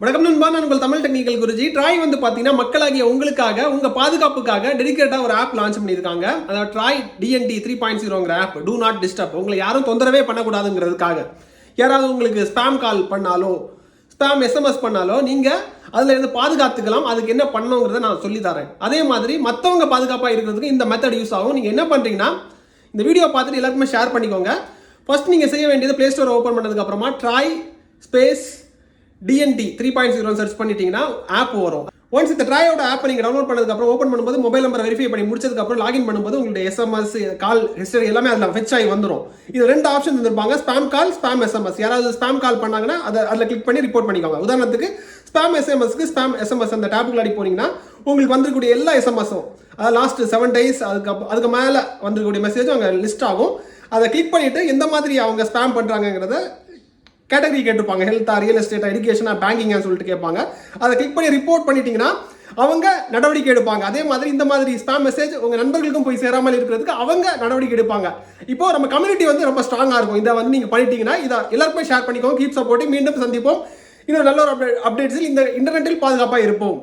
வணக்கம் நண்பா, நான் உங்கள் தமிழ் டெக்னிக்கல் குருஜி. ட்ராய் வந்து பார்த்தீங்கன்னா மக்களாகிய உங்களுக்காக உங்கள் பாதுகாப்புக்காக டெடிகேட்டாக ஒரு ஆப் லான்ச் பண்ணியிருக்காங்க. அதாவது ட்ராய் டிஎன்டி 3.0ங்கிற ஆப். Do not disturb. உங்களை யாரும் தொந்தரவே பண்ணக்கூடாதுங்கிறதுக்காக. யாராவது உங்களுக்கு ஸ்பாம் கால் பண்ணாலோ ஸ்பாம் எஸ்எம்எஸ் பண்ணாலோ நீங்கள் அதில் இருந்து பாதுகாத்துக்கலாம். அதுக்கு என்ன பண்ணணுங்கிறத நான் சொல்லி தரேன். அதே மாதிரி மற்றவங்க பாதுகாப்பாக இருக்கிறதுக்கு இந்த மெத்தட் யூஸ் ஆகும். நீங்கள் என்ன பண்ணுறீங்கன்னா இந்த வீடியோ பார்த்துட்டு எல்லாருக்குமே ஷேர் பண்ணிக்கோங்க. ஃபர்ஸ்ட் நீங்கள் செய்ய வேண்டியது ப்ளே ஸ்டோர் ஓப்பன் பண்ணதுக்கப்புறமா ட்ராய் ஸ்பேஸ் DND 3.0 சர்ச் பண்ணிட்டீங்கன்னா ஆப் வரும். ஒன்ஸ் இந்த ட்ராயோட ஆப் நீங்கள் டவுன்லோட் பண்ணதுக்கப்புறம் ஓப்பன் பண்ணும்போது மொபைல் நம்பர் வெரிஃபை பண்ணி முடிச்சதுக்கப்புறம் லாகின் பண்ணும்போது உங்களுடைய எஸ்எம்எஸ் கால் ஹிஸ்டரி எல்லாமே அதில் ஃபெச் ஆகி வந்துடும். இது ரெண்டு ஆப்ஷன் இருந்திருப்பாங்க, ஸ்பாம் கால், ஸ்பாம் எஸ்எம்எஸ். யாராவது ஸ்பாம் கால் பண்ணாங்கன்னா அதில் கிளிக் பண்ணி ரிப்போர்ட் பண்ணிக்கோங்க. உதாரணத்துக்கு ஸ்பாம் எஸ்எம்எஸ்க்கு ஸ்பாம் எஸ்எம்எஸ் அந்த டேப்புக்குள்ளாடி போனீங்கன்னா உங்களுக்கு வந்துருக்கூடிய எல்லா எஸ்எம்எஸும், அதாவது லாஸ்ட் 7 days அதுக்கு மேலே வந்துருக்கூடிய மெசேஜும் அங்கே லிஸ்ட் ஆகும். அதை கிளிக் பண்ணிவிட்டு எந்த மாதிரி அவங்க ஸ்பாம் பண்ணுறாங்கிறத கேட்டகரி கேட்டுப்பாங்க. ஹெல்த்தா, ரியல் எஸ்டேட்டா, எஜுகேஷனா, பேங்கிங்கான்னு சொல்லிட்டு கேட்பாங்க. அதை கிளிக் பண்ணி ரிப்போர்ட் பண்ணிட்டீங்கன்னா அவங்க நடவடிக்கை எடுப்பாங்க. அதே மாதிரி இந்த மாதிரி ஸ்பாம் மெசேஜ் உங்கள் நண்பர்களுக்கும் போய் சேராமல் இருக்கிறதுக்கு அவங்க நடவடிக்கை எடுப்பாங்க. இப்போ நம்ம கம்யூனிட்டி வந்து ரொம்ப ஸ்ட்ராங்காக இருக்கும். இதை வந்து நீங்கள் பண்ணிட்டீங்கன்னா இதை எல்லாருக்குமே ஷேர் பண்ணிக்கோங்க. Keep supporting. மீண்டும் சந்திப்போம் இன்னொரு நல்ல ஒரு அப்டேட்ஸில். இந்த இன்டர்நெட்டில் பாதுகாப்பாக இருப்போம்.